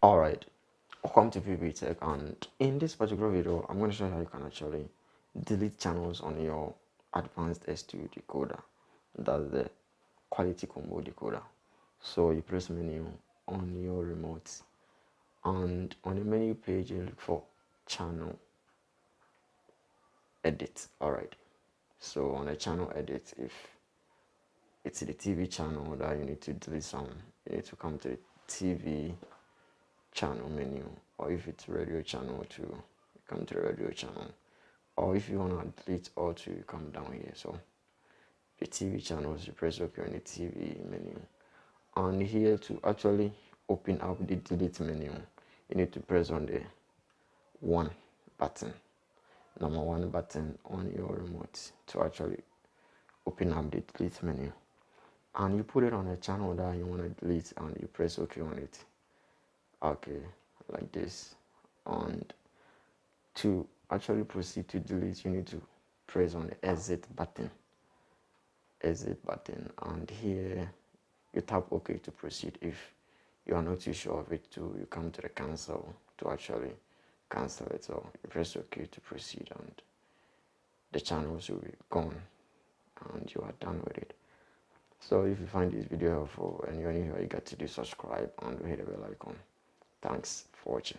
Alright, welcome to Pbteck, and in this particular video I'm going to show you how you can actually delete channels on your advanced S2 decoder. That's the quality combo decoder. So you press menu on your remote, and on the menu page you look for channel edit. Alright, so on the channel edit, if it's the TV channel that you need to delete some, you need to come to the TV channel menu, or if it's radio channel to come to the radio channel, or if you want to delete all two, you come down here. So the TV channels, you press OK on the TV menu, and here to actually open up the delete menu, you need to press on the one button, number one button on your remote to actually open up the delete menu, and you put it on a channel that you want to delete, and you press OK on it. Okay, like this. And to actually proceed to delete, you need to press on the exit button, and here you tap OK to proceed. If you are not too sure of it too, you come to the cancel to actually cancel it. So you press OK to proceed, and the channels will be gone and you are done with it. So if you find this video helpful and you're new here, you got to do subscribe and hit the bell icon. Thanks for watching.